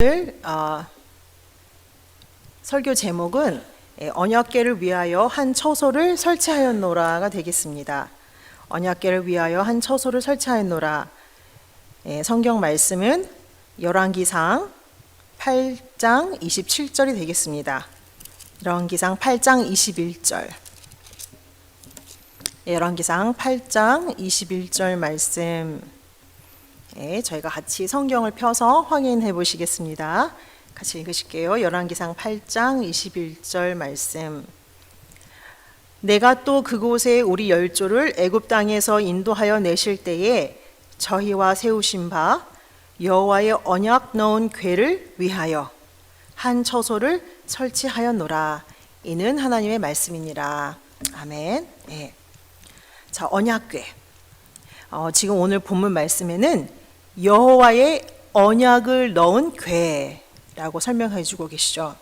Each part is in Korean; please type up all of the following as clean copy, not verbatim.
오늘 설교 제목은 언약궤를 위하여 한 처소를 설치하였노라가 되겠습니다. 언약궤를 위하여 한 처소를 설치하였노라. 성경 말씀은 열왕기상 8장 27절이 되겠습니다. 열왕기상 8장 21절. 열왕기상 8장 21절 말씀. 저희가 같이 성경을 펴서 확인해 보시겠습니다. 같이 읽으실게요. 열왕기상 8장 21절 말씀. 내가 또 그곳에 우리 열조를 애굽 땅에서 인도하여 내실 때에 저희와 세우신 바 여호와의 언약 넣은 궤를 위하여 한 처소를 설치하였노라. 이는 하나님의 말씀이니라. 아멘. 자, 언약궤. 지금 오늘 본문 말씀에는 여호와의 언약을 넣은 궤라고 설명해 주고 계시죠.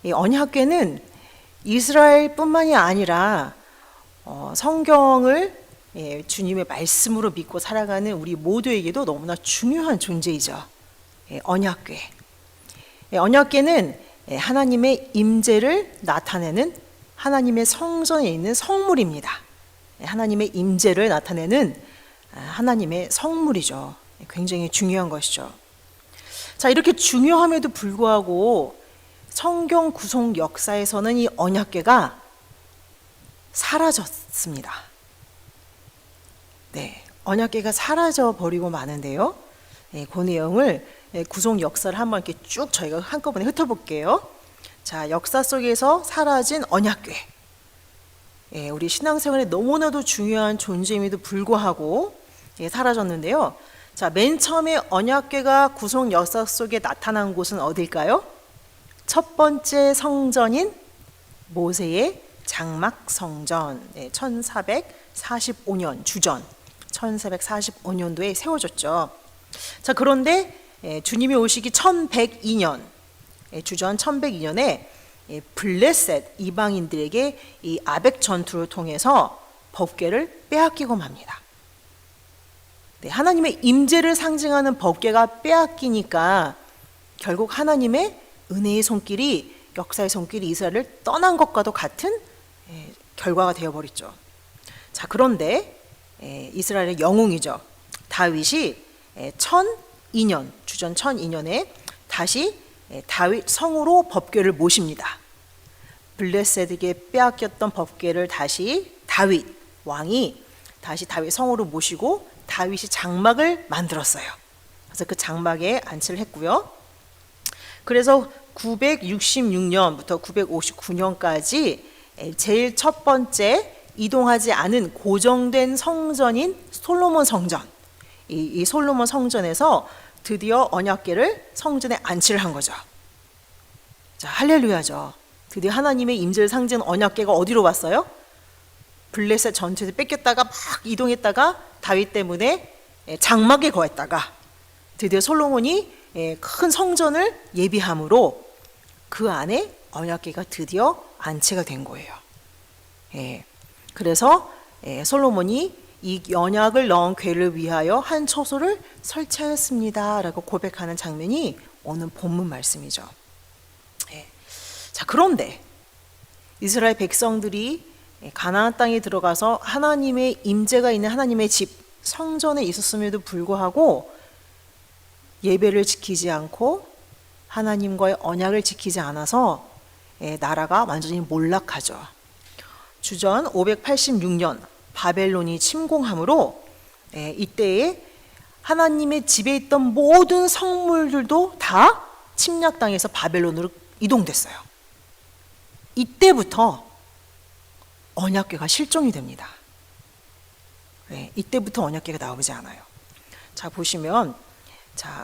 이 언약궤는 이스라엘뿐만이 아니라 성경을 주님의 말씀으로 믿고 살아가는 우리 모두에게도 너무나 중요한 존재이죠. 언약궤. 언약궤는 하나님의 임재를 나타내는 하나님의 성전에 있는 성물입니다. 하나님의 임재를 나타내는 하나님의 성물이죠. 굉장히 중요한 것이죠. 자, 이렇게 중요함에도 불구하고 성경 구속 역사에서는 이 언약궤가 사라졌습니다. 언약궤가 사라져 버리고 마는데요. 그 내용을 구속 역사를 한번 이렇게 쭉 저희가 한꺼번에 훑어볼게요. 자, 역사 속에서 사라진 언약궤. 우리 신앙생활에 너무나도 중요한 존재임에도 불구하고 사라졌는데요. 자, 맨 처음에 언약궤가 구속 역사 속에 나타난 곳은 어딜까요? 첫 번째 성전인 모세의 장막 성전, 1445년 주전 1445년도에 세워졌죠. 자, 그런데 주님이 오시기 1102년 주전 1102년에 블레셋 이방인들에게 이 아벡 전투를 통해서 법궤를 빼앗기고 맙니다. 하나님의 임재를 상징하는 법궤가 빼앗기니까 결국 하나님의 은혜의 손길이, 역사의 손길이 이스라엘을 떠난 것과도 같은 결과가 되어버렸죠. 자, 그런데 이스라엘의 영웅이죠. 다윗이 1002년 주전 1002년에 다시 다윗 성으로 법궤를 모십니다. 블레셋에게 빼앗겼던 법궤를 다시 다윗 왕이 다시 다윗 성으로 모시고 다윗이 장막을 만들었어요. 그래서 그 장막에 안치를 했고요. 그래서 966년부터 959년까지 제일 첫 번째 이동하지 않은 고정된 성전인 솔로몬 성전, 이 솔로몬 성전에서 드디어 언약궤를 성전에 안치를 한 거죠. 자, 할렐루야죠. 드디어 하나님의 임재를 상징하는 언약궤가 어디로 왔어요? 블레셋 전투에서 뺏겼다가 막 이동했다가 다윗 때문에 장막에 거했다가 드디어 솔로몬이 큰 성전을 예비함으로 그 안에 언약궤가 드디어 안치가 된 거예요. 그래서 솔로몬이 이 언약을 넣은 궤를 위하여 한 처소를 설치하였습니다 라고 고백하는 장면이 오늘 본문 말씀이죠. 자, 그런데 이스라엘 백성들이 가나안 땅에 들어가서 하나님의 임재가 있는 하나님의 집 성전에 있었음에도 불구하고 예배를 지키지 않고 하나님과의 언약을 지키지 않아서 나라가 완전히 몰락하죠. 주전 586년 바벨론이 침공함으로 이때에 하나님의 집에 있던 모든 성물들도 다 침략당해서 바벨론으로 이동됐어요. 이때부터 언약궤가 실종이 됩니다. 이때부터 언약궤가 나오지 않아요. 자, 보시면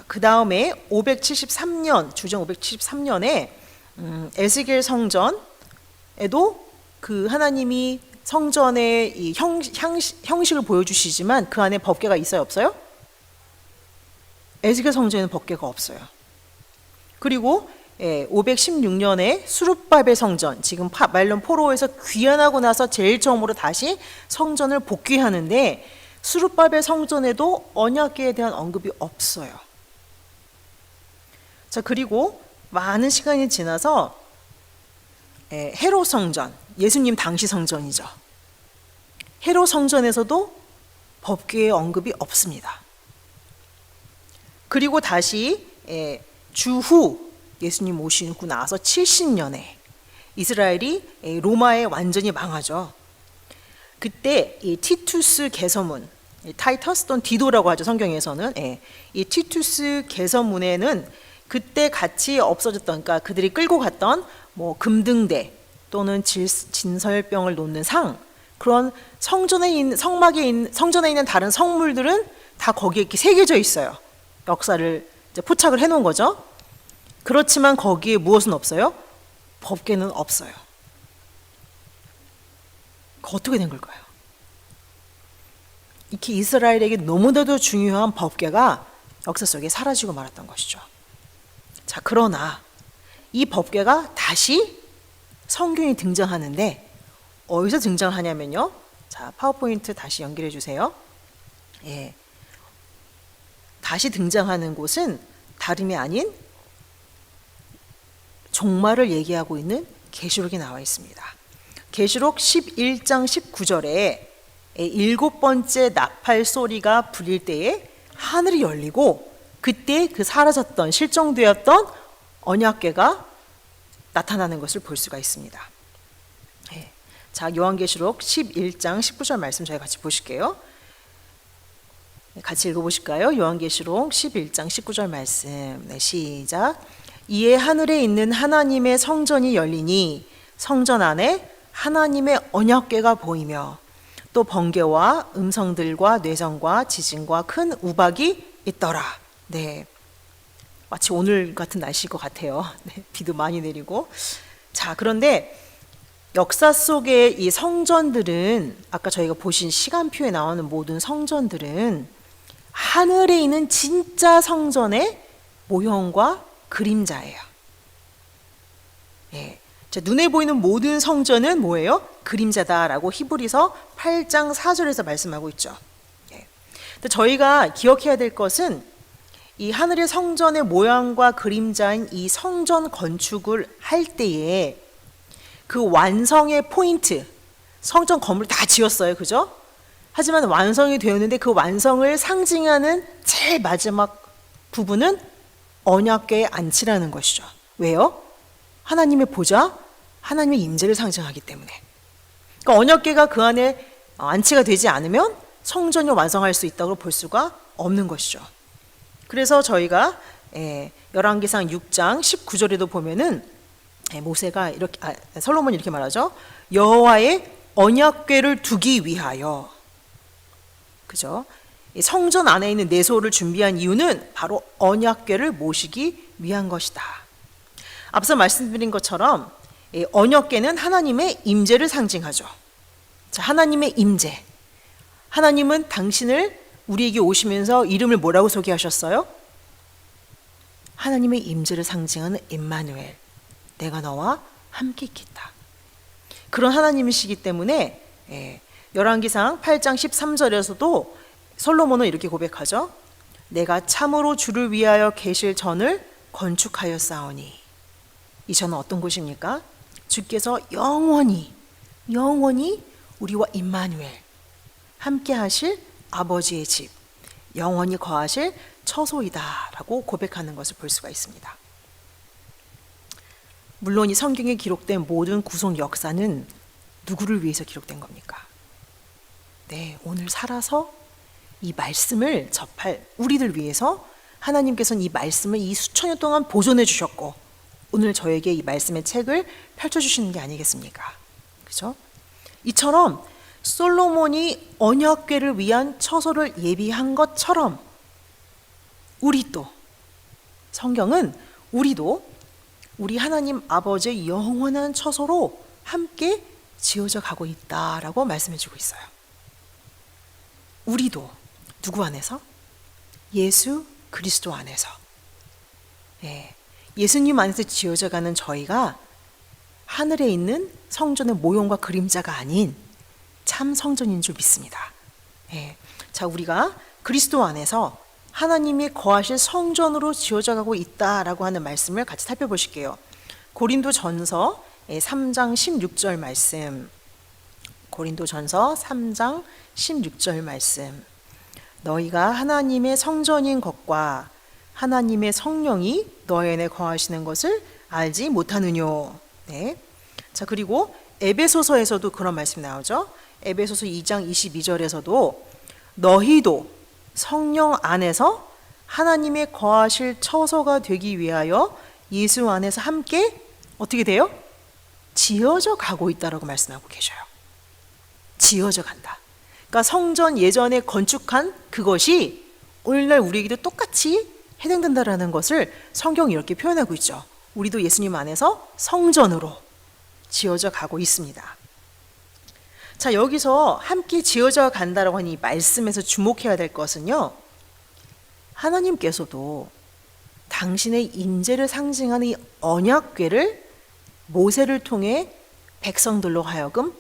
그 다음에 573년 주전 573년에 에스겔 성전에도 그 하나님이 성전의 이 형식을 보여주시지만 그 안에 법궤가 있어요, 없어요? 에스겔 성전에는 법궤가 없어요. 그리고 516년에 수룹바벨 성전, 지금 바벨론 포로에서 귀환하고 나서 제일 처음으로 다시 성전을 복귀하는데 수룹바벨 성전에도 언약궤에 대한 언급이 없어요. 자, 그리고 많은 시간이 지나서 헤롯 성전, 예수님 당시 성전이죠. 헤롯 성전에서도 법궤의 언급이 없습니다. 그리고 다시 주후 예수님 오시고 나서 70년에 이스라엘이 로마에 완전히 망하죠. 그때 이 티투스 개서문, 타이터스 또는 디도라고 하죠, 성경에서는. 이 티투스 개서문에는 그때 같이 없어졌던, 그러니까 그들이 끌고 갔던 뭐 금등대 또는 진설병을 놓는 상, 그런 성전에 있는 성전에 있는 다른 성물들은 다 거기에 이렇게 새겨져 있어요. 역사를 이제 포착을 해놓은 거죠. 그렇지만 거기에 무엇은 없어요? 법궤는 없어요. 어떻게 된 걸까요? 이렇게 이스라엘에게 너무나도 중요한 법궤가 역사 속에 사라지고 말았던 것이죠. 자, 그러나 이 법궤가 다시 성경에 등장하는데 어디서 등장하냐면요. 자, 파워포인트 다시 연결해 주세요. 다시 등장하는 곳은 다름이 아닌 종말을 얘기하고 있는 계시록에 나와 있습니다. 계시록 11장 19절에 7번째 나팔 소리가 불릴 때에 하늘이 열리고 그때 그 사라졌던 실종되었던 언약궤가 나타나는 것을 볼 수가 있습니다. 자, 요한계시록 11장 19절 말씀 저희 같이 보실게요. 같이 읽어보실까요? 요한계시록 11장 19절 말씀. 시작. 이에 하늘에 있는 하나님의 성전이 열리니 성전 안에 하나님의 언약궤가 보이며 또 번개와 음성들과 뇌성과 지진과 큰 우박이 있더라. 네, 마치 오늘 같은 날씨일 것 같아요. 비도 많이 내리고. 자, 그런데 역사 속의 이 성전들은 아까 저희가 보신 시간표에 나오는 모든 성전들은 하늘에 있는 진짜 성전의 모형과 그림자예요. 자, 눈에 보이는 모든 성전은 뭐예요? 그림자다라고 히브리서 8장 4절에서 말씀하고 있죠. 근데 저희가 기억해야 될 것은 이 하늘의 성전의 모양과 그림자인 이 성전 건축을 할 때에 그 완성의 포인트, 성전 건물 다 지었어요, 그죠? 하지만 완성이 되었는데 그 완성을 상징하는 제일 마지막 부분은 언약궤의 안치라는 것이죠. 왜요? 하나님의 보좌, 하나님의 임재를 상징하기 때문에. 그러니까 언약궤가 그 안에 안치가 되지 않으면 성전이 완성할 수 있다고 볼 수가 없는 것이죠. 그래서 저희가 열왕기상 6장 19절에도 보면은 모세가 이렇게 솔로몬이 이렇게 말하죠. 여호와의 언약궤를 두기 위하여, 그죠? 성전 안에 있는 내소를 준비한 이유는 바로 언약궤를 모시기 위한 것이다. 앞서 말씀드린 것처럼 언약궤는 하나님의 임재를 상징하죠. 자, 하나님의 임재. 하나님은 당신을 우리에게 오시면서 이름을 뭐라고 소개하셨어요? 하나님의 임재를 상징하는 임마누엘, 내가 너와 함께 있겠다. 그런 하나님이시기 때문에 열왕기상 8장 13절에서도 솔로몬은 이렇게 고백하죠. 내가 참으로 주를 위하여 계실 전을 건축하였사오니. 이 전은 어떤 곳입니까? 주께서 영원히 우리와 임마누엘 함께 하실 아버지의 집, 영원히 거하실 처소이다 라고 고백하는 것을 볼 수가 있습니다. 물론 이 성경에 기록된 모든 구속 역사는 누구를 위해서 기록된 겁니까? 네, 오늘 살아서 이 말씀을 접할 우리들 위해서 하나님께서는 이 말씀을 이 수천 년 동안 보존해 주셨고 오늘 저에게 이 말씀의 책을 펼쳐주시는 게 아니겠습니까? 그죠? 이처럼 솔로몬이 언약궤를 위한 처소를 예비한 것처럼 우리도, 성경은 우리도 우리 하나님 아버지의 영원한 처소로 함께 지어져 가고 있다라고 말씀해 주고 있어요. 우리도 누구 안에서? 예수 그리스도 안에서. 예수님 안에서 지어져 가는 저희가 하늘에 있는 성전의 모형과 그림자가 아닌 참 성전인 줄 믿습니다. 자, 우리가 그리스도 안에서 하나님이 거하실 성전으로 지어져 가고 있다라고 하는 말씀을 같이 살펴보실게요. 고린도전서 3장 16절 말씀. 고린도전서 3장 16절 말씀. 너희가 하나님의 성전인 것과 하나님의 성령이 너희 안에 거하시는 것을 알지 못하느뇨. 네. 자, 그리고 에베소서에서도 그런 말씀이 나오죠. 에베소서 2장 22절에서도 너희도 성령 안에서 하나님의 거하실 처소가 되기 위하여 예수 안에서 함께 어떻게 돼요? 지어져 가고 있다라고 말씀하고 계셔요. 지어져 간다. 그러니까 성전 예전에 건축한 그것이 오늘날 우리에게도 똑같이 해당된다라는 것을 성경이 이렇게 표현하고 있죠. 우리도 예수님 안에서 성전으로 지어져 가고 있습니다. 자, 여기서 함께 지어져 간다라고 하는 이 말씀에서 주목해야 될 것은요, 하나님께서도 당신의 인재를 상징하는 이 언약궤를 모세를 통해 백성들로 하여금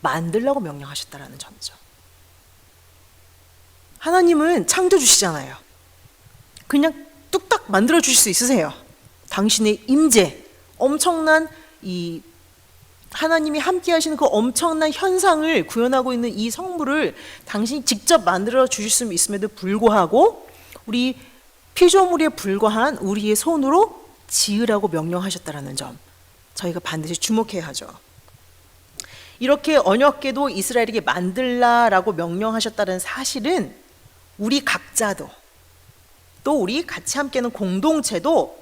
만들라고 명령하셨다라는 점이죠. 하나님은 창조주시잖아요. 그냥 뚝딱 만들어 주실 수 있으세요. 당신의 임재, 엄청난 이 하나님이 함께 하시는 그 엄청난 현상을 구현하고 있는 이 성물을 당신이 직접 만들어 주실 수 있음에도 불구하고 우리 피조물에 불과한 우리의 손으로 지으라고 명령하셨다라는 점, 저희가 반드시 주목해야 하죠. 이렇게 언약궤도 이스라엘에게 만들라라고 명령하셨다는 사실은 우리 각자도 또 우리 같이 함께하는 공동체도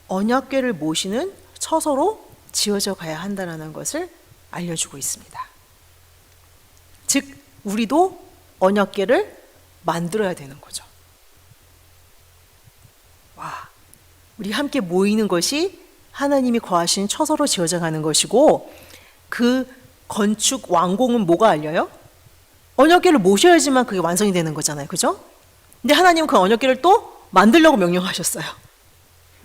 언약궤를 모시는 처소로 지어져 가야 한다는 것을 알려주고 있습니다. 즉 우리도 언약궤를 만들어야 되는 거죠. 와, 우리 함께 모이는 것이 하나님이 거하시는 처소로 지어져 가는 것이고, 그 건축 완공은 뭐가 알려요? 언약궤를 모셔야지만 그게 완성이 되는 거잖아요. 그죠? 근데 하나님은 그 언약궤를 또 만들려고 명령하셨어요.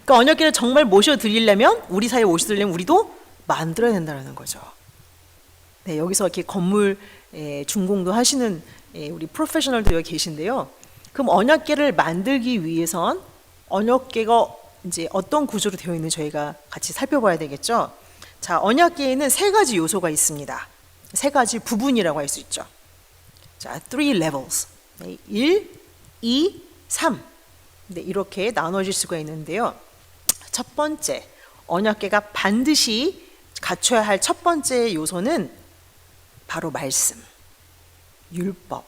그러니까 언약궤를 정말 모셔드리려면, 우리 사이에 모셔드리려면 우리도 만들어야 된다는 거죠. 네, 여기서 이렇게 건물 준공도 하시는 우리 프로페셔널도 여기 계신데요. 그럼 언약궤를 만들기 위해선 언약궤가 이제 어떤 구조로 되어 있는지 저희가 같이 살펴봐야 되겠죠. 자, 언약궤에는 세 가지 요소가 있습니다. 세 가지 부분이라고 할 수 있죠. 자, 3 levels. 1, 2, 3. 네, 이렇게 나눠질 수가 있는데요. 첫 번째, 언약궤가 반드시 갖춰야 할 첫 번째 요소는 바로 말씀, 율법.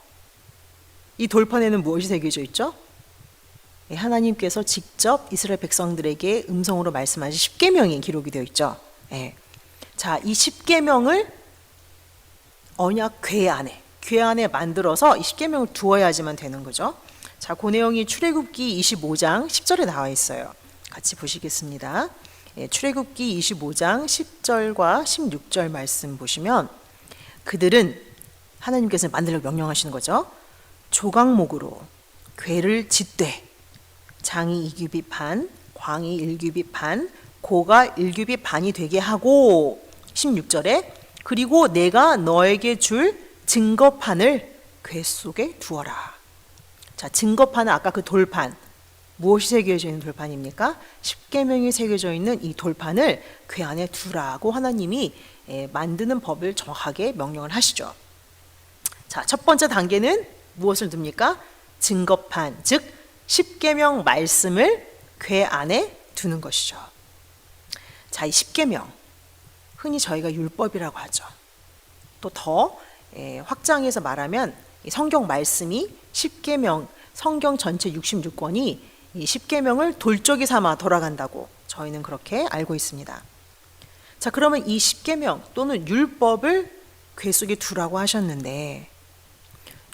이 돌판에는 무엇이 새겨져 있죠? 하나님께서 직접 이스라엘 백성들에게 음성으로 말씀하신 십계명이 기록이 되어 있죠. 네. 자, 이 십계명을 언약 궤 안에 만들어서 이 십계명을 두어야지만 되는 거죠. 자, 그 내용이 출애굽기 25장 10절에 나와 있어요. 같이 보시겠습니다. 출애굽기 25장 10절과 16절 말씀 보시면, 그들은 하나님께서 만들려고 명령하시는 거죠. 조각목으로 궤를 짓되 장이 2규빗 반, 광이 1규빗 반, 고가 1규빗 반이 되게 하고, 16절에 그리고 내가 너에게 줄 증거판을 궤 속에 두어라. 자, 증거판은 아까 그 돌판, 무엇이 새겨져 있는 돌판입니까? 십계명이 새겨져 있는 이 돌판을 궤 안에 두라고 하나님이 만드는 법을 정확하게 명령을 하시죠. 자, 첫 번째 단계는 무엇을 둡니까? 증거판, 즉 십계명 말씀을 궤 안에 두는 것이죠. 자, 이 십계명, 흔히 저희가 율법이라고 하죠. 또 더 확장해서 말하면 이 성경 말씀이 십계명, 성경 전체 66권이 이 십계명을 돌적이 삼아 돌아간다고 저희는 그렇게 알고 있습니다. 자, 그러면 이 십계명 또는 율법을 궤 속에 두라고 하셨는데,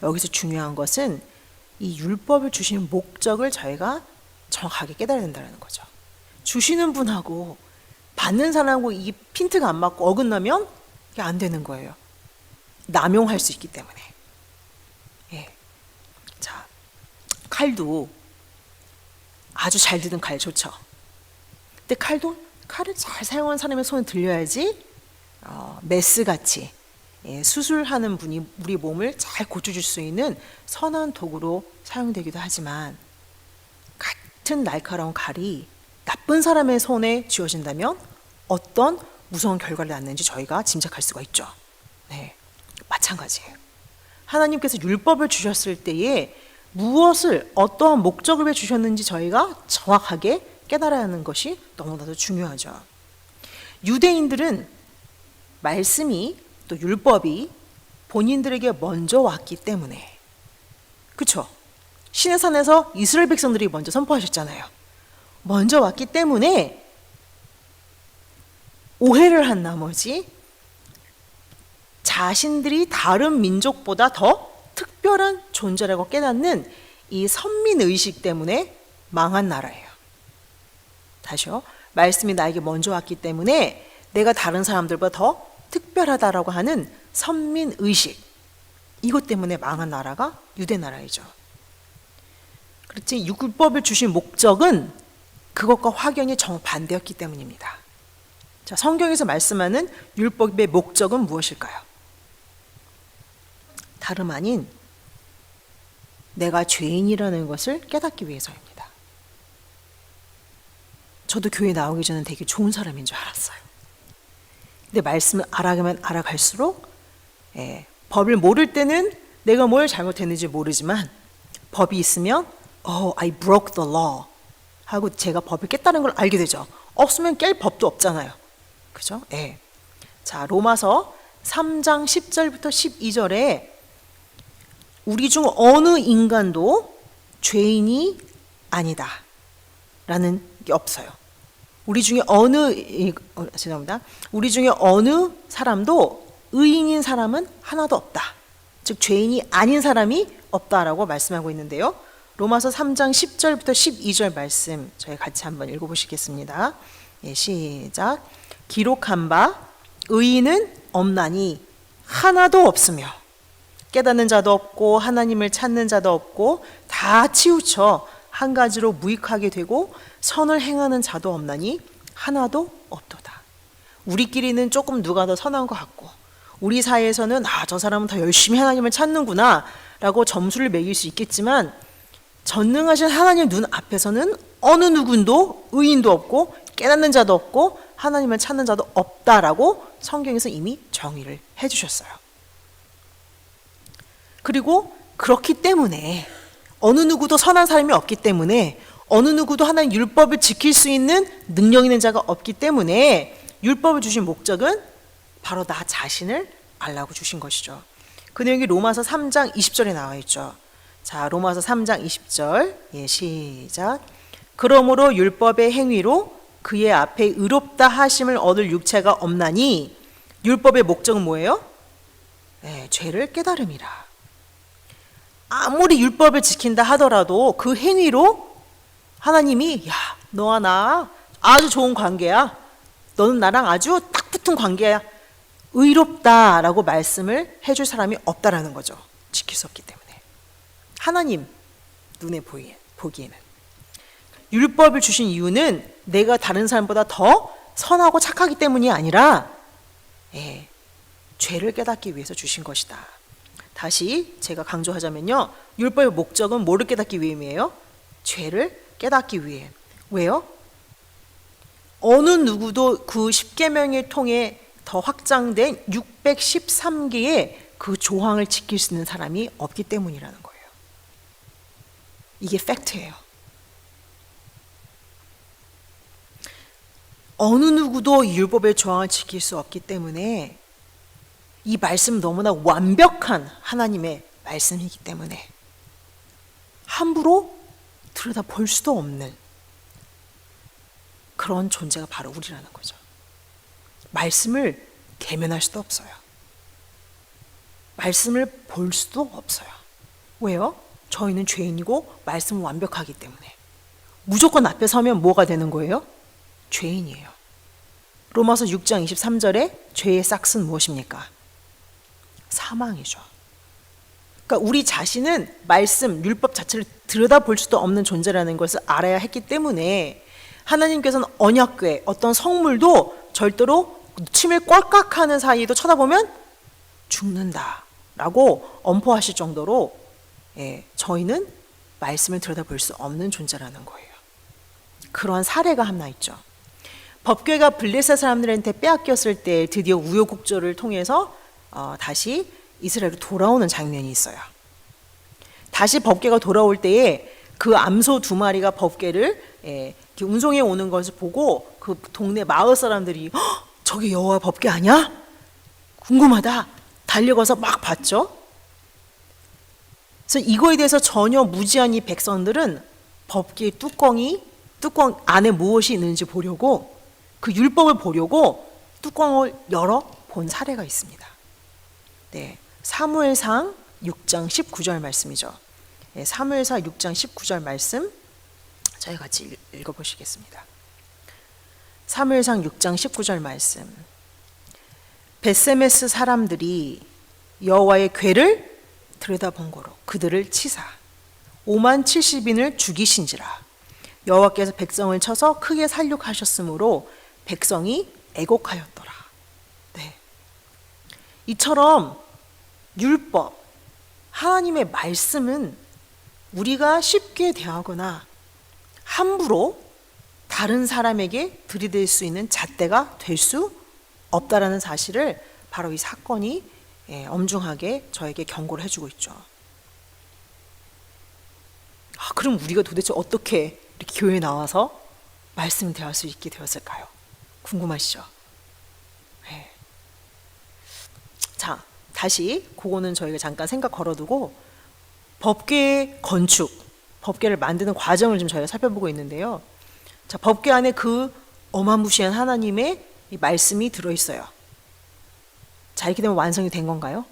여기서 중요한 것은 이 율법을 주시는 목적을 저희가 정확하게 깨달아야 된다는 거죠. 주시는 분하고 받는 사람하고 이 핀트가 안 맞고 어긋나면 이게 안 되는 거예요. 남용할 수 있기 때문에. 예. 자, 칼도 아주 잘 드는 칼 좋죠. 근데 칼을 잘 사용하는 사람의 손에 들려야지 메스같이 수술하는 분이 우리 몸을 잘 고쳐줄 수 있는 선한 도구로 사용되기도 하지만, 같은 날카로운 칼이 나쁜 사람의 손에 쥐어진다면 어떤 무서운 결과를 낳는지 저희가 짐작할 수가 있죠. 네, 마찬가지예요. 하나님께서 율법을 주셨을 때에 무엇을, 어떠한 목적을 위해 주셨는지 저희가 정확하게 깨달아야 하는 것이 너무나도 중요하죠. 유대인들은 말씀이, 또 율법이 본인들에게 먼저 왔기 때문에, 그쵸? 신의 산에서 이스라엘 백성들이 먼저 선포하셨잖아요. 먼저 왔기 때문에 오해를 한 나머지 자신들이 다른 민족보다 더 특별한 존재라고 깨닫는 이 선민의식 때문에 망한 나라예요. 다시요. 말씀이 나에게 먼저 왔기 때문에 내가 다른 사람들보다 더 특별하다라고 하는 선민의식, 이것 때문에 망한 나라가 유대 나라이죠. 그렇지, 율법을 주신 목적은 그것과 확연히 정반대였기 때문입니다. 자, 성경에서 말씀하는 율법의 목적은 무엇일까요? 다름 아닌 내가 죄인이라는 것을 깨닫기 위해서입니다. 저도 교회 나오기 전에 되게 좋은 사람인 줄 알았어요. 근데 말씀을 알아가면 알아갈수록 법을 모를 때는 내가 뭘 잘못했는지 모르지만, 법이 있으면 I broke the law 하고 제가 법을 깼다는 걸 알게 되죠. 없으면 깰 법도 없잖아요. 그죠? 자, 로마서 3장 10절부터 12절에 우리 중 어느 인간도 죄인이 아니다 라는 게 없어요. 우리 중에 우리 중에 어느 사람도 의인인 사람은 하나도 없다. 즉 죄인이 아닌 사람이 없다라고 말씀하고 있는데요. 로마서 3장 10절부터 12절 말씀 저희 같이 한번 읽어보시겠습니다. 시작. 기록한 바 의인은 없나니 하나도 없으며 깨닫는 자도 없고 하나님을 찾는 자도 없고 다 치우쳐 한 가지로 무익하게 되고 선을 행하는 자도 없나니 하나도 없도다. 우리끼리는 조금 누가 더 선한 것 같고, 우리 사이에서는 저 사람은 더 열심히 하나님을 찾는구나 라고 점수를 매길 수 있겠지만, 전능하신 하나님 눈 앞에서는 어느 누군도 의인도 없고 깨닫는 자도 없고 하나님을 찾는 자도 없다라고 성경에서 이미 정의를 해주셨어요. 그리고 그렇기 때문에 어느 누구도 선한 사람이 없기 때문에, 어느 누구도 하나님 율법을 지킬 수 있는 능력 있는 자가 없기 때문에 율법을 주신 목적은 바로 나 자신을 알라고 주신 것이죠. 그 내용이 로마서 3장 20절에 나와 있죠. 자, 로마서 3장 20절 시작. 그러므로 율법의 행위로 그의 앞에 의롭다 하심을 얻을 육체가 없나니, 율법의 목적은 뭐예요? 죄를 깨달음이라. 아무리 율법을 지킨다 하더라도 그 행위로 하나님이 너와 나 아주 좋은 관계야, 너는 나랑 아주 딱 붙은 관계야, 의롭다라고 말씀을 해줄 사람이 없다라는 거죠. 지킬 수 없기 때문에. 하나님 눈에 보기에는 율법을 주신 이유는 내가 다른 사람보다 더 선하고 착하기 때문이 아니라 죄를 깨닫기 위해서 주신 것이다. 다시 제가 강조하자면요, 율법의 목적은 뭐를 깨닫기 위함이에요? 죄를 깨닫기 위해. 왜요? 어느 누구도 그 십계명을 통해 더 확장된 613개의 그 조항을 지킬 수 있는 사람이 없기 때문이라는 거예요. 이게 팩트예요. 어느 누구도 율법의 조항을 지킬 수 없기 때문에, 이 말씀은 너무나 완벽한 하나님의 말씀이기 때문에 함부로 들여다볼 수도 없는 그런 존재가 바로 우리라는 거죠. 말씀을 대면할 수도 없어요. 말씀을 볼 수도 없어요. 왜요? 저희는 죄인이고 말씀은 완벽하기 때문에. 무조건 앞에 서면 뭐가 되는 거예요? 죄인이에요. 로마서 6장 23절에 죄의 싹은 무엇입니까? 사망이죠. 그러니까 우리 자신은 말씀, 율법 자체를 들여다볼 수도 없는 존재라는 것을 알아야 했기 때문에 하나님께서는 언약궤, 어떤 성물도 절대로 침을 꼴깍하는 사이에도 쳐다보면 죽는다라고 엄포하실 정도로 저희는 말씀을 들여다볼 수 없는 존재라는 거예요. 그러한 사례가 하나 있죠. 법궤가 블레셋 사람들한테 빼앗겼을 때 드디어 우여곡절을 통해서 다시 이스라엘로 돌아오는 장면이 있어요. 다시 법궤가 돌아올 때에 그 암소 2마리가 법궤를 운송해 오는 것을 보고 그 동네 마을 사람들이 저게 여호와 법궤 아니야? 궁금하다. 달려가서 막 봤죠. 그래서 이거에 대해서 전혀 무지한 이 백성들은 법궤 뚜껑 안에 무엇이 있는지 보려고, 그 율법을 보려고 뚜껑을 열어 본 사례가 있습니다. 네, 사무엘상 6장 19절 말씀이죠. 네, 사무엘상 6장 19절 말씀 저희 같이 읽어보시겠습니다. 사무엘상 6장 19절 말씀. 벳세메스 사람들이 여호와의 궤를 들여다본 거로 그들을 치사 5만 70인을 죽이신지라. 여호와께서 백성을 쳐서 크게 살육하셨으므로 백성이 애곡하였더라. 네. 이처럼 율법, 하나님의 말씀은 우리가 쉽게 대하거나 함부로 다른 사람에게 들이댈 수 있는 잣대가 될 수 없다라는 사실을 바로 이 사건이 엄중하게 저에게 경고를 해주고 있죠. 그럼 우리가 도대체 어떻게 이렇게 교회에 나와서 말씀을 대할 수 있게 되었을까요? 궁금하시죠? 네. 자, 다시 그거는 저희가 잠깐 생각 걸어두고 법궤 건축, 법궤를 만드는 과정을 좀 저희가 살펴보고 있는데요. 자, 법궤 안에 그 어마무시한 하나님의 이 말씀이 들어있어요. 자, 이렇게 되면 완성이 된 건가요?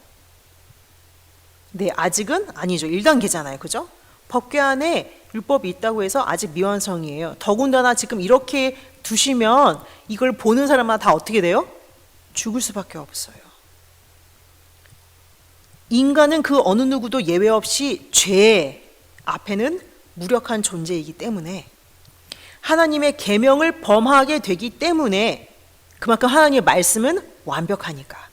네, 아직은 아니죠. 1단계잖아요. 그죠? 법궤 안에 율법이 있다고 해서 아직 미완성이에요. 더군다나 지금 이렇게 두시면 이걸 보는 사람마다 다 어떻게 돼요? 죽을 수밖에 없어요. 인간은 그 어느 누구도 예외 없이 죄 앞에는 무력한 존재이기 때문에 하나님의 계명을 범하게 되기 때문에 그만큼 하나님의 말씀은 완벽하니까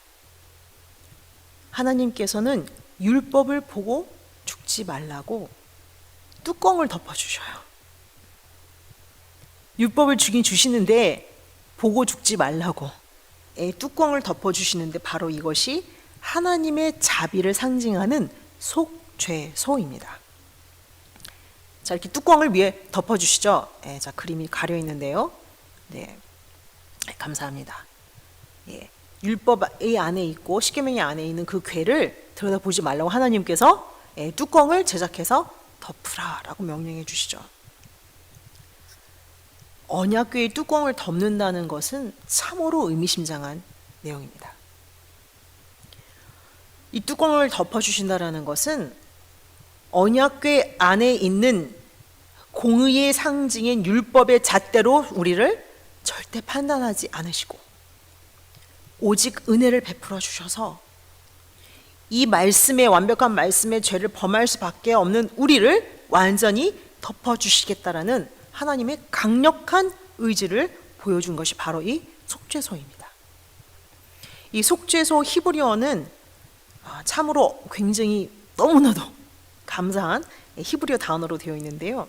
하나님께서는 율법을 보고 죽지 말라고 뚜껑을 덮어주셔요. 율법을 주긴 주시는데 보고 죽지 말라고 뚜껑을 덮어주시는데 바로 이것이 하나님의 자비를 상징하는 속죄소입니다. 자, 이렇게 뚜껑을 위에 덮어주시죠. 자, 그림이 가려 있는데요. 네, 감사합니다. 율법이 안에 있고 십계명이 안에 있는 그 궤를 들여다보지 말라고 하나님께서 뚜껑을 제작해서 덮으라라고 명령해 주시죠. 언약궤의 뚜껑을 덮는다는 것은 참으로 의미심장한 내용입니다. 이 뚜껑을 덮어주신다라는 것은 언약궤 안에 있는 공의의 상징인 율법의 잣대로 우리를 절대 판단하지 않으시고 오직 은혜를 베풀어 주셔서 이 말씀의 완벽한 말씀의 죄를 범할 수밖에 없는 우리를 완전히 덮어주시겠다라는 하나님의 강력한 의지를 보여준 것이 바로 이 속죄소입니다. 이 속죄소 히브리어는 참으로 굉장히 너무나도 감사한 히브리어 단어로 되어 있는데요.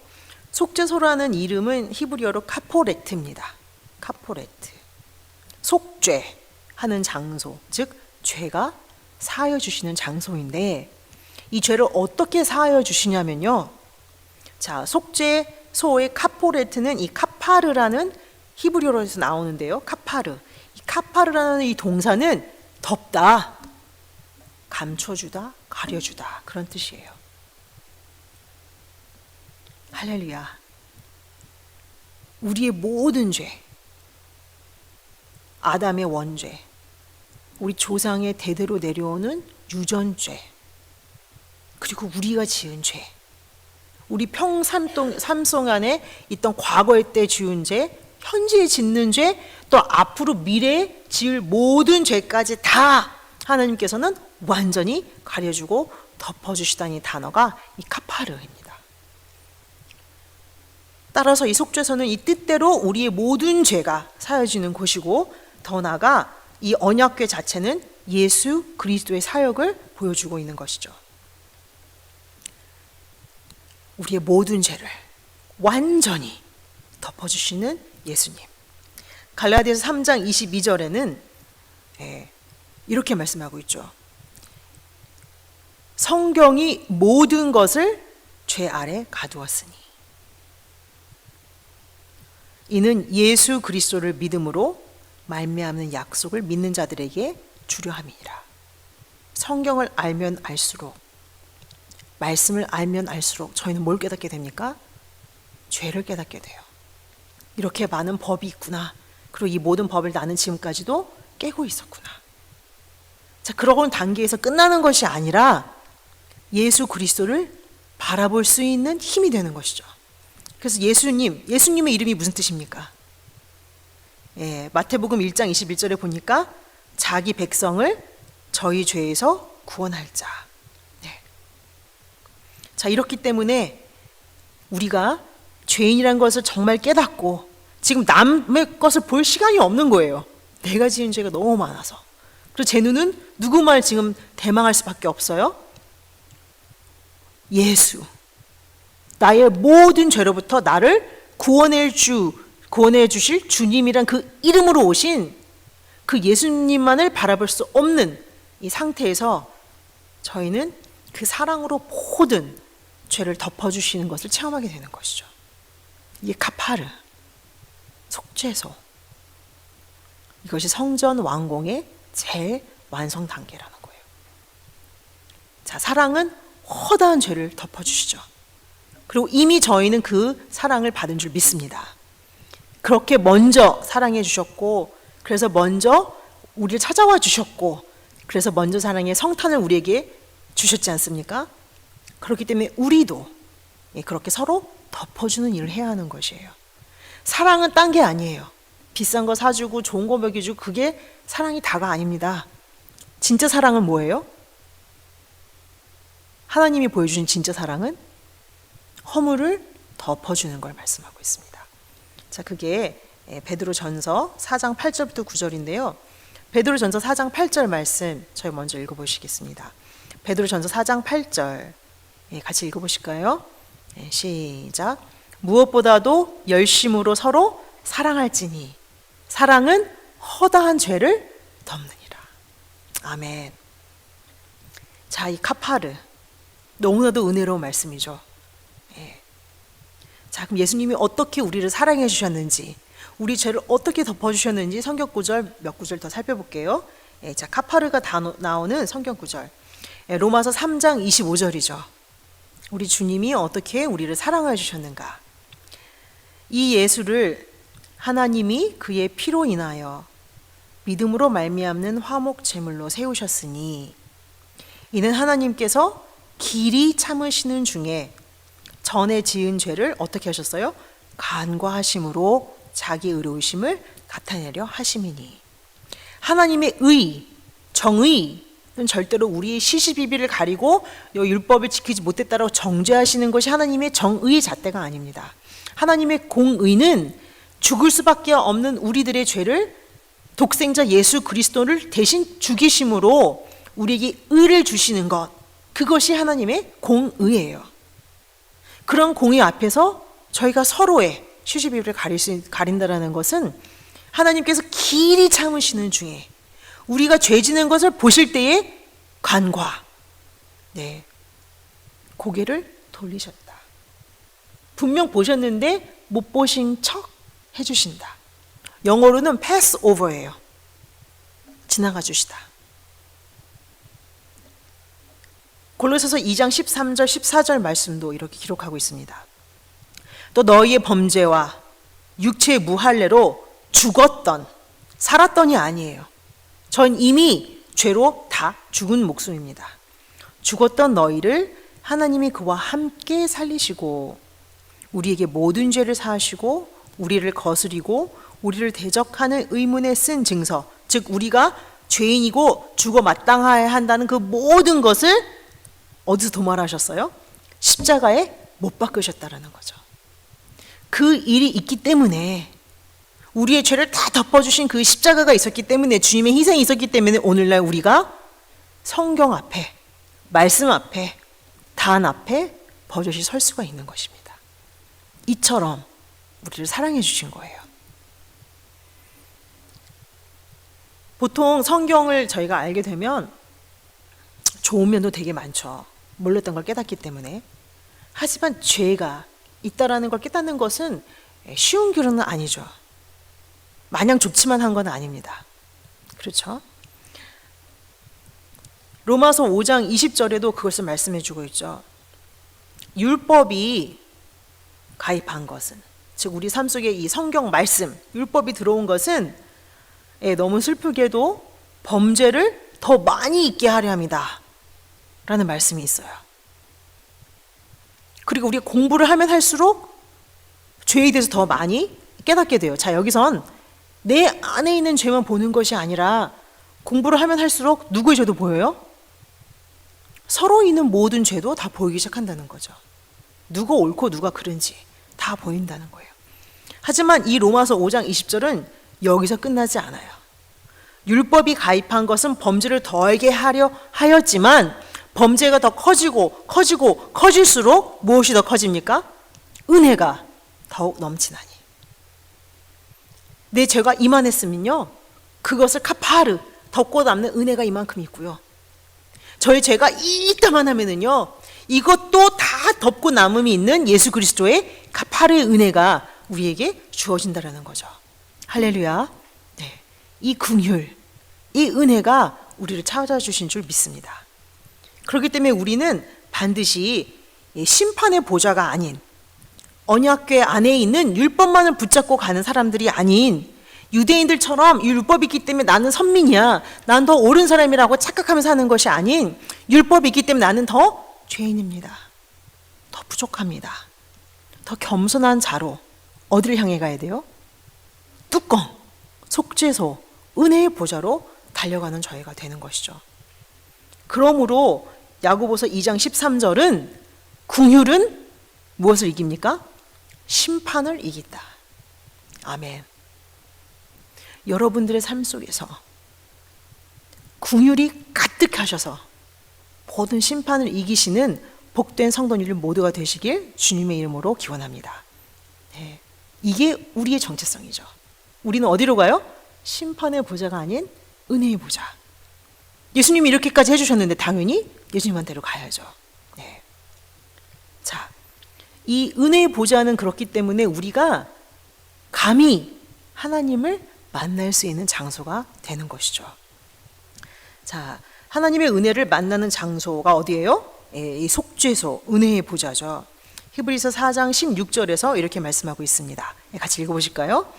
속죄소라는 이름은 히브리어로 카포레트입니다. 카포레트. 속죄하는 장소, 즉 죄가 사하여 주시는 장소인데 이 죄를 어떻게 사하여 주시냐면요. 자, 속죄소의 카포레트는 이 카파르라는 히브리어로에서 나오는데요. 카파르. 이 카파르라는 이 동사는 덮다, 감춰주다, 가려주다 그런 뜻이에요. 할렐루야. 우리의 모든 죄, 아담의 원죄, 우리 조상의 대대로 내려오는 유전죄, 그리고 우리가 지은 죄, 우리 삶송 안에 있던 과거의 때 지은 죄, 현재에 짓는 죄, 또 앞으로 미래에 지을 모든 죄까지 다 하나님께서는 완전히 가려주고 덮어주시다는 이 단어가 이 카파르입니다. 따라서 이 속죄소는 이 뜻대로 우리의 모든 죄가 사여지는 곳이고 더 나아가 이 언약궤 자체는 예수 그리스도의 사역을 보여주고 있는 것이죠. 우리의 모든 죄를 완전히 덮어주시는 예수님. 갈라디아서 3장 22절에는 이렇게 말씀하고 있죠. 성경이 모든 것을 죄 아래 가두었으니 이는 예수 그리스도를 믿음으로 말미암는 약속을 믿는 자들에게 주려 함이니라. 성경을 알면 알수록, 말씀을 알면 알수록 저희는 뭘 깨닫게 됩니까? 죄를 깨닫게 돼요. 이렇게 많은 법이 있구나. 그리고 이 모든 법을 나는 지금까지도 깨고 있었구나. 자, 그러고는 단계에서 끝나는 것이 아니라 예수 그리스도를 바라볼 수 있는 힘이 되는 것이죠. 그래서 예수님의 이름이 무슨 뜻입니까? 마태복음 1장 21절에 보니까 자기 백성을 저희 죄에서 구원할 자. 자, 이렇기 때문에 우리가 죄인이라는 것을 정말 깨닫고 지금 남의 것을 볼 시간이 없는 거예요. 내가 지은 죄가 너무 많아서. 그리고 제 눈은 누구만 지금 대망할 수밖에 없어요? 예수. 나의 모든 죄로부터 나를 구원해 주실 주님이란 그 이름으로 오신 그 예수님만을 바라볼 수 없는 이 상태에서 저희는 그 사랑으로 모든 죄를 덮어주시는 것을 체험하게 되는 것이죠. 이게 카파르, 속죄소. 이것이 성전 완공의 제일 완성 단계라는 거예요. 자, 사랑은 허다한 죄를 덮어주시죠. 그리고 이미 저희는 그 사랑을 받은 줄 믿습니다. 그렇게 먼저 사랑해 주셨고, 그래서 먼저 우리를 찾아와 주셨고, 그래서 먼저 사랑의 성탄을 우리에게 주셨지 않습니까? 그렇기 때문에 우리도 그렇게 서로 덮어주는 일을 해야 하는 것이에요. 사랑은 딴 게 아니에요. 비싼 거 사주고 좋은 거 먹여주고 그게 사랑이 다가 아닙니다. 진짜 사랑은 뭐예요? 하나님이 보여주신 진짜 사랑은 허물을 덮어주는 걸 말씀하고 있습니다. 자, 그게 베드로전서 4장 8절부터 9절인데요. 베드로전서 4장 8절 말씀 저희 먼저 읽어보시겠습니다. 베드로전서 4장 8절 같이 읽어보실까요? 시작. 무엇보다도 열심으로 서로 사랑할지니 사랑은 허다한 죄를 덮느니라. 아멘. 자, 이 카파르 너무나도 은혜로운 말씀이죠. 자, 그럼 예수님이 어떻게 우리를 사랑해 주셨는지, 우리 죄를 어떻게 덮어주셨는지 성경 구절 몇 구절 더 살펴볼게요. 자, 카파르가 나오는 성경 구절. 로마서 3장 25절이죠. 우리 주님이 어떻게 우리를 사랑해 주셨는가. 이 예수를 하나님이 그의 피로 인하여 믿음으로 말미암는 화목 제물로 세우셨으니 이는 하나님께서 길이 참으시는 중에 전에 지은 죄를 어떻게 하셨어요? 간과하심으로 자기 의로우심을 나타내려 하심이니. 하나님의 의, 정의는 절대로 우리의 시시비비를 가리고 율법을 지키지 못했다고 정죄하시는 것이 하나님의 정의의 잣대가 아닙니다. 하나님의 공의는 죽을 수밖에 없는 우리들의 죄를 독생자 예수 그리스도를 대신 죽이심으로 우리에게 의를 주시는 것, 그것이 하나님의 공의예요. 그런 공의 앞에서 저희가 서로의 시시비비를 가린다는 것은 하나님께서 길이 참으시는 중에 우리가 죄 지는 것을 보실 때에 간과, 고개를 돌리셨다. 분명 보셨는데 못 보신 척 해주신다. 영어로는 pass over예요. 지나가 주시다. 골로새서 2장 13절 14절 말씀도 이렇게 기록하고 있습니다. 또 너희의 범죄와 육체의 무할례로 죽었던, 살았던이 아니에요. 전 이미 죄로 다 죽은 목숨입니다. 죽었던 너희를 하나님이 그와 함께 살리시고 우리에게 모든 죄를 사하시고 우리를 거스리고 우리를 대적하는 의문에 쓴 증서, 즉 우리가 죄인이고 죽어 마땅해야 한다는 그 모든 것을 어디서 도말하셨어요? 십자가에 못 박으셨다라는 거죠. 그 일이 있기 때문에 우리의 죄를 다 덮어주신 그 십자가가 있었기 때문에, 주님의 희생이 있었기 때문에 오늘날 우리가 성경 앞에, 말씀 앞에, 단 앞에 버젓이 설 수가 있는 것입니다. 이처럼 우리를 사랑해 주신 거예요. 보통 성경을 저희가 알게 되면 좋은 면도 되게 많죠. 몰랐던 걸 깨닫기 때문에. 하지만 죄가 있다라는 걸 깨닫는 것은 쉬운 길은 아니죠. 마냥 좋지만 한 건 아닙니다. 그렇죠? 로마서 5장 20절에도 그것을 말씀해 주고 있죠. 율법이 가입한 것은, 즉 우리 삶 속에 이 성경 말씀, 율법이 들어온 것은 너무 슬프게도 범죄를 더 많이 있게 하려 합니다 라는 말씀이 있어요. 그리고 우리가 공부를 하면 할수록 죄에 대해서 더 많이 깨닫게 돼요. 자, 여기선 내 안에 있는 죄만 보는 것이 아니라 공부를 하면 할수록 누구의 죄도 보여요? 서로 있는 모든 죄도 다 보이기 시작한다는 거죠. 누가 옳고 누가 그른지 다 보인다는 거예요. 하지만 이 로마서 5장 20절은 여기서 끝나지 않아요. 율법이 가입한 것은 범죄를 더하게 하려 하였지만 범죄가 더 커질수록 무엇이 더 커집니까? 은혜가 더욱 넘치나니. 내 죄가 이만했으면요, 그것을 카파르, 덮고 남는 은혜가 이만큼 있고요. 저의 죄가 이따만 하면은요, 이것도 다 덮고 남음이 있는 예수 그리스도의 카파르의 은혜가 우리에게 주어진다라는 거죠. 할렐루야. 네. 이 긍휼, 이 은혜가 우리를 찾아주신 줄 믿습니다. 그렇기 때문에 우리는 반드시 심판의 보좌가 아닌, 언약궤 안에 있는 율법만을 붙잡고 가는 사람들이 아닌, 유대인들처럼 율법이 있기 때문에 나는 선민이야, 난 더 옳은 사람이라고 착각하면서 사는 것이 아닌, 율법이 있기 때문에 나는 더 죄인입니다. 더 부족합니다. 더 겸손한 자로 어디를 향해 가야 돼요? 뚜껑, 속죄소, 은혜의 보좌로 달려가는 저희가 되는 것이죠. 그러므로 야고보서 2장 13절은 긍휼은 무엇을 이깁니까? 심판을 이긴다. 아멘. 여러분들의 삶 속에서 긍휼이 가득하셔서 모든 심판을 이기시는 복된 성도님들 모두가 되시길 주님의 이름으로 기원합니다. 네. 이게 우리의 정체성이죠. 우리는 어디로 가요? 심판의 보좌가 아닌 은혜의 보좌. 예수님이 이렇게까지 해주셨는데 당연히 예수님한테로 가야죠. 네. 자, 이 은혜의 보좌는 그렇기 때문에 우리가 감히 하나님을 만날 수 있는 장소가 되는 것이죠. 자, 하나님의 은혜를 만나는 장소가 어디예요? 이 속죄소, 은혜의 보좌죠. 히브리서 4장 16절에서 이렇게 말씀하고 있습니다. 같이 읽어보실까요?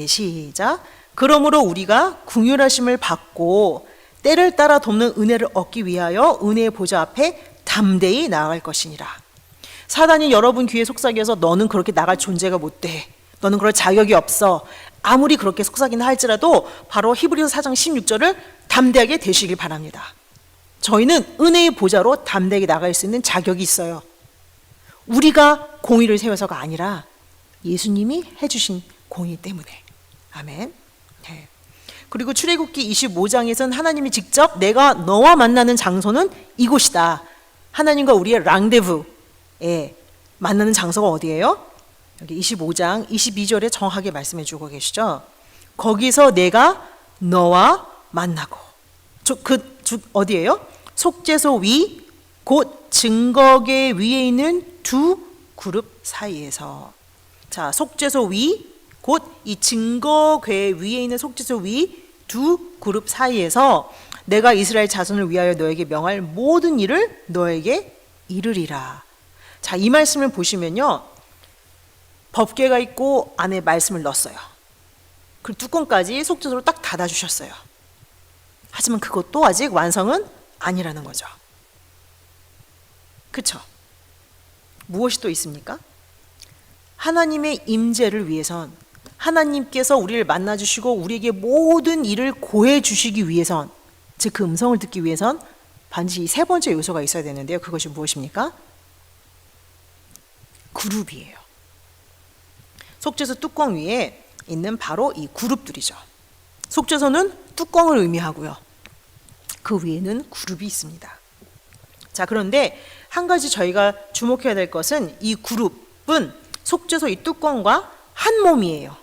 시작. 그러므로 우리가 긍휼하심을 받고 때를 따라 돕는 은혜를 얻기 위하여 은혜의 보좌 앞에 담대히 나아갈 것이니라. 사단이 여러분 귀에 속삭여서 너는 그렇게 나갈 존재가 못 돼, 너는 그럴 자격이 없어, 아무리 그렇게 속삭이나 할지라도 바로 히브리서 4장 16절을 담대하게 되시길 바랍니다. 저희는 은혜의 보좌로 담대하게 나갈 수 있는 자격이 있어요. 우리가 공의를 세워서가 아니라 예수님이 해주신 공의 때문에. 아멘. 네. 그리고 출애굽기 25장에서는 하나님이 직접 내가 너와 만나는 장소는 이곳이다, 하나님과 우리의 랑데부에 만나는 장소가 어디예요? 여기 25장 22절에 정확하게 말씀해 주고 계시죠. 거기서 내가 너와 만나고, 어디예요? 속죄소 위, 곧 증거궤 위에 있는 두 그룹 사이에서. 자, 속죄소 위, 곧 이 증거궤 위에 있는 속죄소 위 두 그룹 사이에서 내가 이스라엘 자손을 위하여 너에게 명할 모든 일을 너에게 이르리라. 자, 이 말씀을 보시면요, 법궤가 있고 안에 말씀을 넣었어요. 그 뚜껑까지 속죄소로 딱 닫아주셨어요. 하지만 그것도 아직 완성은 아니라는 거죠. 그렇죠? 무엇이 또 있습니까? 하나님의 임재를 위해선, 하나님께서 우리를 만나주시고 우리에게 모든 일을 고해 주시기 위해선, 즉 그 음성을 듣기 위해선 반드시 이 세 번째 요소가 있어야 되는데요. 그것이 무엇입니까? 그룹이에요. 속죄소 뚜껑 위에 있는 바로 이 그룹들이죠. 속죄소는 뚜껑을 의미하고요. 그 위에는 그룹이 있습니다. 자, 그런데 한 가지 저희가 주목해야 될 것은 이 그룹은 속죄소 이 뚜껑과 한 몸이에요.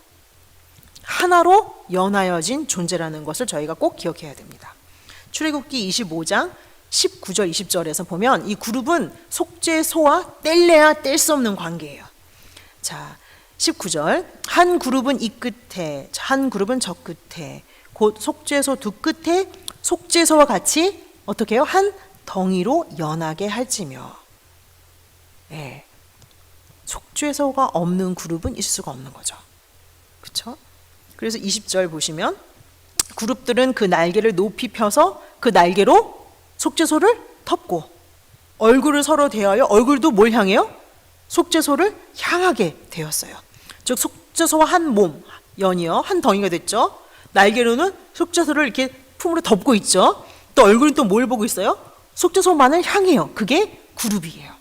하나로 연하여진 존재라는 것을 저희가 꼭 기억해야 됩니다. 출애굽기 25장 19절 20절에서 보면 이 그룹은 속죄소와 뗄래야 뗄 수 없는 관계예요. 자, 19절 한 그룹은 이 끝에 한 그룹은 저 끝에 곧 속죄소 두 끝에 속죄소와 같이 어떻게 해요? 한 덩이로 연하게 할지며. 예. 속죄소가 없는 그룹은 있을 수가 없는 거죠. 그렇죠? 그래서 20절 보시면 그룹들은 그 날개를 높이 펴서 그 날개로 속죄소를 덮고 얼굴을 서로 대하여 얼굴도 뭘 향해요? 속죄소를 향하게 되었어요. 즉 속죄소와 한 몸, 연이요 한 덩이가 됐죠. 날개로는 속죄소를 이렇게 품으로 덮고 있죠. 또 얼굴은 또 뭘 보고 있어요? 속죄소만을 향해요. 그게 그룹이에요.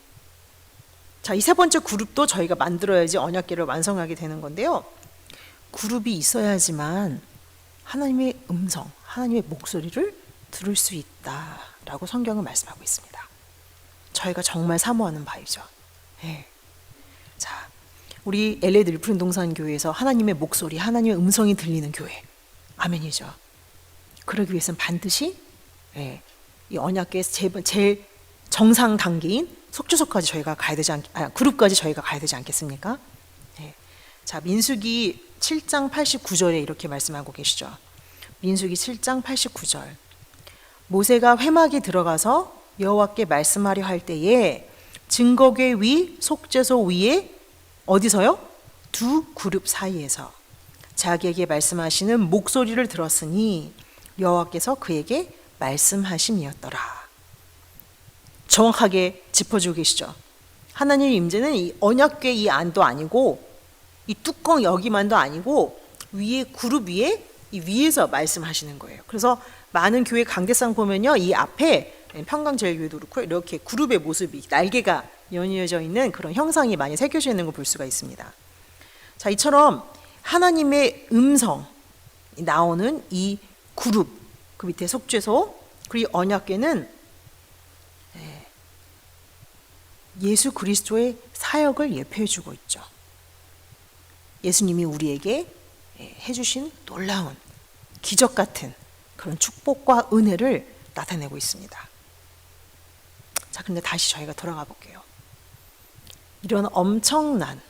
자, 이 세 번째 그룹도 저희가 만들어야지 언약궤를 완성하게 되는 건데요. 그룹이 있어야지만 하나님의 음성, 하나님의 목소리를 들을 수 있다라고 성경은 말씀하고 있습니다. 저희가 정말 사모하는 바이죠. 네. 자, 우리 LA 늘푸른 동산 교회에서 하나님의 목소리, 하나님의 음성이 들리는 교회, 아멘이죠. 그러기 위해서는 반드시 이 언약궤의 제일 정상 단계인 속죄소까지 저희가 가야 되지 그룹까지 저희가 가야 되지 않겠습니까? 네. 자, 민수기 7장 89절에 이렇게 말씀하고 계시죠. 민수기 7장 89절. 모세가 회막에 들어가서 여호와께 말씀하려 할 때에 증거궤 위 속죄소 위에 어디서요? 두 그룹 사이에서 자기에게 말씀하시는 목소리를 들었으니 여호와께서 그에게 말씀하심이었더라. 정확하게 짚어주고 계시죠. 하나님의 임재는 이 언약궤 이 안도 아니고 이 뚜껑 여기만도 아니고 위에 그룹 위에 이 위에서 말씀하시는 거예요. 그래서 많은 교회 강대상 보면요, 이 앞에 평강제일교회도 그렇고 이렇게 그룹의 모습이 날개가 연이어져 있는 그런 형상이 많이 새겨져 있는 걸 볼 수가 있습니다. 자, 이처럼 하나님의 음성 나오는 이 그룹, 그 밑에 속죄소 그리고 언약궤는 예수 그리스도의 사역을 예표해주고 있죠. 예수님이 우리에게 해주신 놀라운 기적 같은 그런 축복과 은혜를 나타내고 있습니다. 자, 근데 다시 저희가 돌아가 볼게요. 이런 엄청난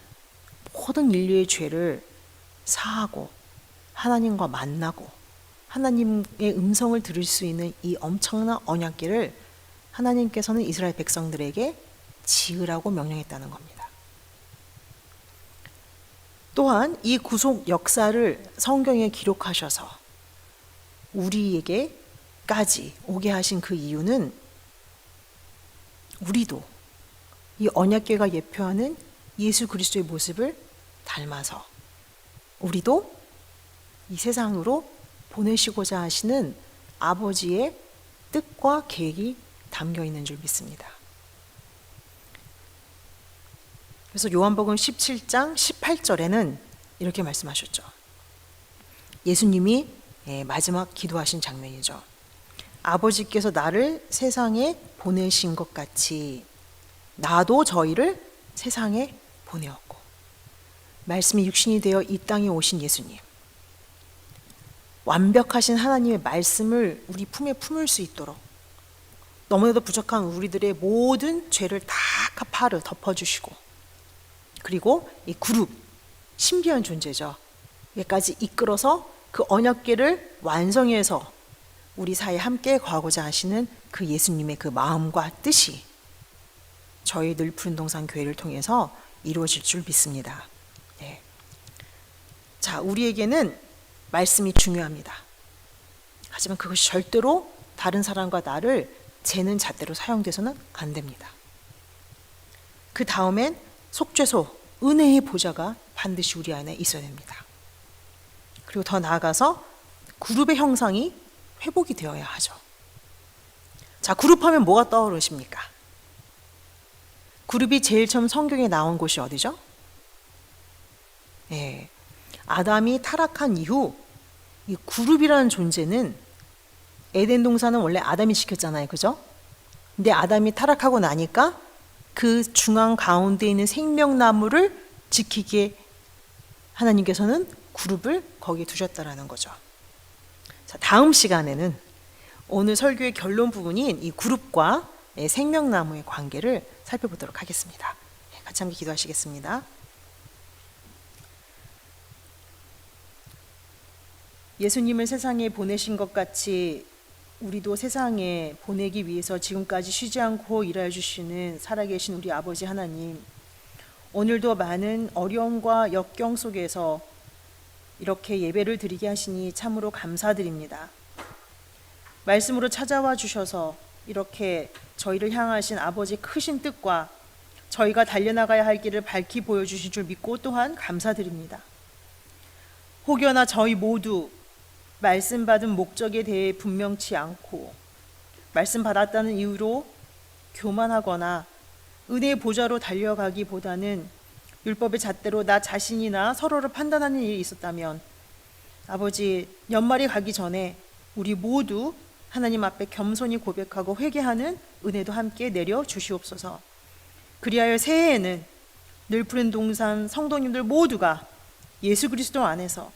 모든 인류의 죄를 사하고 하나님과 만나고 하나님의 음성을 들을 수 있는 이 엄청난 언약궤를 하나님께서는 이스라엘 백성들에게 지으라고 명령했다는 겁니다. 또한 이 구속 역사를 성경에 기록하셔서 우리에게까지 오게 하신 그 이유는 우리도 이 언약궤가 예표하는 예수 그리스도의 모습을 닮아서 우리도 이 세상으로 보내시고자 하시는 아버지의 뜻과 계획이 담겨 있는 줄 믿습니다. 그래서 요한복음 17장 18절에는 이렇게 말씀하셨죠. 예수님이 마지막 기도하신 장면이죠. 아버지께서 나를 세상에 보내신 것 같이 나도 저희를 세상에 보내었고, 말씀이 육신이 되어 이 땅에 오신 예수님, 완벽하신 하나님의 말씀을 우리 품에 품을 수 있도록 너무나도 부족한 우리들의 모든 죄를 다 카파르 덮어주시고, 그리고 이 그룹, 신비한 존재죠. 여기까지 이끌어서 그 언약궤를 완성해서 우리 사이에 함께 거하고자 하시는 그 예수님의 그 마음과 뜻이 저희 늘푸른 동산 교회를 통해서 이루어질 줄 믿습니다. 네. 자, 우리에게는 말씀이 중요합니다. 하지만 그것이 절대로 다른 사람과 나를 재는 잣대로 사용돼서는 안 됩니다. 그 다음엔 속죄소, 은혜의 보좌가 반드시 우리 안에 있어야 됩니다. 그리고 더 나아가서 그룹의 형상이 회복이 되어야 하죠. 자, 그룹하면 뭐가 떠오르십니까? 그룹이 제일 처음 성경에 나온 곳이 어디죠? 예, 아담이 타락한 이후 이 그룹이라는 존재는 에덴 동산은 원래 아담이 지켰잖아요, 그죠? 근데 아담이 타락하고 나니까 그 중앙 가운데 있는 생명나무를 지키게 하나님께서는 그룹을 거기에 두셨다라는 거죠. 자, 다음 시간에는 오늘 설교의 결론 부분인 이 그룹과 생명나무의 관계를 살펴보도록 하겠습니다. 같이 함께 기도하시겠습니다. 예수님을 세상에 보내신 것 같이 우리도 세상에 보내기 위해서 지금까지 쉬지 않고 일하여 주시는 살아계신 우리 아버지 하나님, 오늘도 많은 어려움과 역경 속에서 이렇게 예배를 드리게 하시니 참으로 감사드립니다. 말씀으로 찾아와 주셔서 이렇게 저희를 향하신 아버지 크신 뜻과 저희가 달려나가야 할 길을 밝히 보여주실 줄 믿고 또한 감사드립니다. 혹여나 저희 모두 말씀 받은 목적에 대해 분명치 않고 말씀 받았다는 이유로 교만하거나 은혜의 보좌로 달려가기보다는 율법의 잣대로 나 자신이나 서로를 판단하는 일이 있었다면 아버지, 연말이 가기 전에 우리 모두 하나님 앞에 겸손히 고백하고 회개하는 은혜도 함께 내려 주시옵소서. 그리하여 새해에는 늘 푸른 동산 성도님들 모두가 예수 그리스도 안에서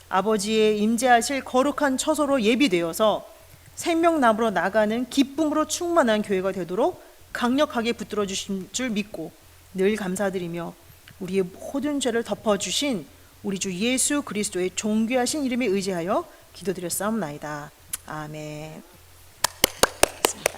아버지의 임재하실 거룩한 처소로 예비되어서 생명나무로 나가는 기쁨으로 충만한 교회가 되도록 강력하게 붙들어 주신 줄 믿고 늘 감사드리며 우리의 모든 죄를 덮어주신 우리 주 예수 그리스도의 존귀하신 이름에 의지하여 기도드렸사옵나이다. 아멘.